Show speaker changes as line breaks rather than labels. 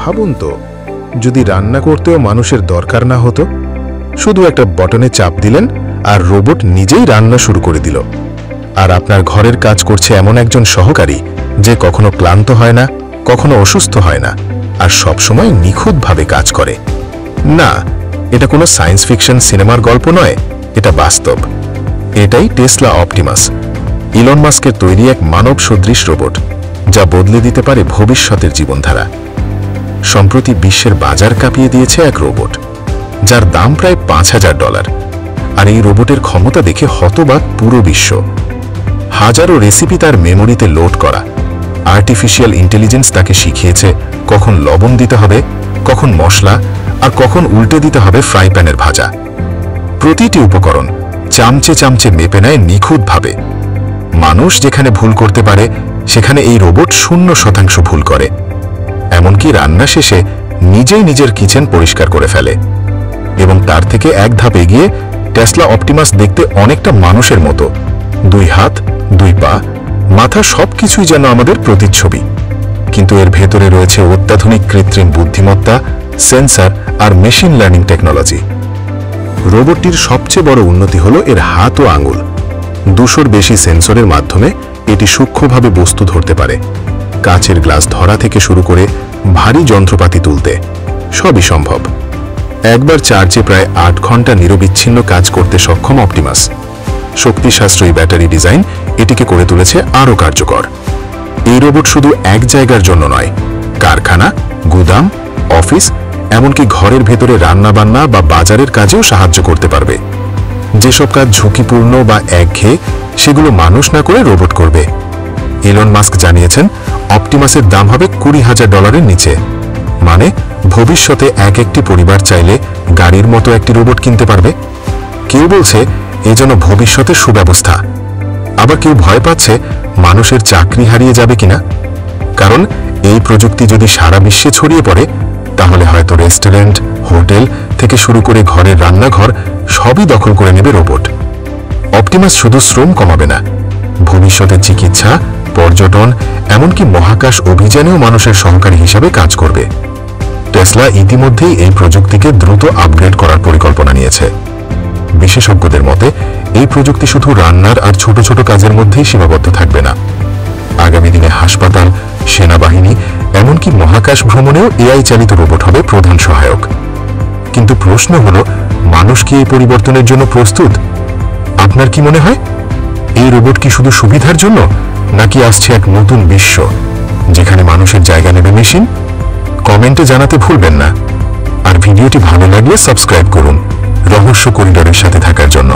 ভাবুন তো, যদি রান্না করতেও মানুষের দরকার না হতো, শুধু একটা বটনে চাপ দিলেন আর রোবট নিজেই রান্না শুরু করে দিল। আর আপনার ঘরের কাজ করছে এমন একজন সহকারী যে কখনো ক্লান্ত হয় না, কখনো অসুস্থ হয় না, আর সবসময় নিখুঁতভাবে কাজ করে। না, এটা কোনো সায়েন্স ফিকশন সিনেমার গল্প নয়, এটা বাস্তব। এটাই টেসলা অপটিমাস, ইলন মাস্কের তৈরি এক মানব সদৃশ রোবট, যা বদলে দিতে পারে ভবিষ্যতের জীবনধারা। সম্প্রতি বিশ্বের বাজার কাঁপিয়ে দিয়েছে এক রোবট, যার দাম প্রায় $5000। আর এই রোবটের ক্ষমতা দেখে হতবাক পুরো বিশ্ব। হাজারো রেসিপি তার মেমোরিতে লোড করা, আর্টিফিশিয়াল ইন্টেলিজেন্স তাকে শিখিয়েছে কখন লবণ দিতে হবে, কখন মশলা, আর কখন উল্টে দিতে হবে ফ্রাই প্যানের ভাজা। প্রতিটি উপকরণ চামচে চামচে মেপে নেয় নিখুঁতভাবে। মানুষ যেখানে ভুল করতে পারে, সেখানে এই রোবট 0% ভুল করে। এমনকি রান্না শেষে নিজেই নিজের কিচেন পরিষ্কার করে ফেলে। এবং তার থেকে এক ধাপ এগিয়ে টেসলা অপটিমাস দেখতে অনেকটা মানুষের মতো। 2 হাত, 2 পা, মাথা, সবকিছুই যেন আমাদের প্রতিচ্ছবি। কিন্তু এর ভেতরে রয়েছে অত্যাধুনিক কৃত্রিম বুদ্ধিমত্তা, সেন্সর আর মেশিন লার্নিং টেকনোলজি। রোবটটির সবচেয়ে বড় উন্নতি হলো এর হাত ও আঙুল। 200-র বেশি সেন্সরের মাধ্যমে এটি সূক্ষ্মভাবে বস্তু ধরতে পারে। কাচের গ্লাস ধরা থেকে শুরু করে ভারী যন্ত্রপাতি তুলতে সবই সম্ভব। একবার চার্জে প্রায় 8 ঘন্টা নিরবিচ্ছিন্ন কাজ করতে সক্ষম অপটিমাস। শক্তি সাশ্রয়ী ব্যাটারি ডিজাইন এটিকে করে তুলেছে আরও কার্যকর। এই রোবট শুধু এক জায়গার জন্য নয়, কারখানা, গুদাম, অফিস, এমনকি ঘরের ভেতরে রান্নাবান্না বা বাজারের কাজেও সাহায্য করতে পারবে। যেসব কাজ ঝুঁকিপূর্ণ বা একঘেয়ে, সেগুলো মানুষ না করে রোবট করবে। ইলন মাস্ক জানিয়েছেন অপটিমাসের দাম হবে $20,000-এর নিচে। মানে ভবিষ্যতে একটি পরিবার চাইলে গাড়ির মতো একটি রোবট কিনতে পারবে। কেউ বলছে এ যেন ভবিষ্যতের সুব্যবস্থা। আবার কেউ ভয় পাচ্ছে মানুষের চাকরি হারিয়ে যাবে কিনা। কারণ এই প্রযুক্তি যদি সারা বিশ্বে ছড়িয়ে পড়ে, তাহলে হয়তো রেস্টুরেন্ট, হোটেল থেকে শুরু করে ঘরের রান্নাঘর সবই দখল করে নেবে রোবট। অপটিমাস শুধু শ্রম কমাবে না, ভবিষ্যতে চিকিৎসা, পর্যটন, এমনকি মহাকাশ অভিযানেও মানুষের সহকারী হিসাবে কাজ করবে। টেসলা ইতিমধ্যেই এই প্রযুক্তিকে দ্রুত আপগ্রেড করার পরিকল্পনা নিয়েছে। বিশেষজ্ঞদের মতে এই প্রযুক্তি শুধু রান্নার আর ছোট ছোট কাজের মধ্যেই সীমাবদ্ধ থাকবে না। আগামী দিনে হাসপাতাল, সেনাবাহিনী, এমনকি মহাকাশ ভ্রমণেও এআই চালিত রোবট হবে প্রধান সহায়ক। কিন্তু প্রশ্ন হলো, মানুষ কি এই পরিবর্তনের জন্য প্রস্তুত? আপনার কি মনে হয়, এই রোবট কি শুধু সুবিধার জন্য, নাকি আসছে এক নতুন বিশ্ব যেখানে মানুষের জায়গা নেবে মেশিন? কমেন্টে জানাতে ভুলবেন না। আর ভিডিওটি ভালো লাগলে সাবস্ক্রাইব করুন রহস্য করিডোরের সাথে থাকার জন্য।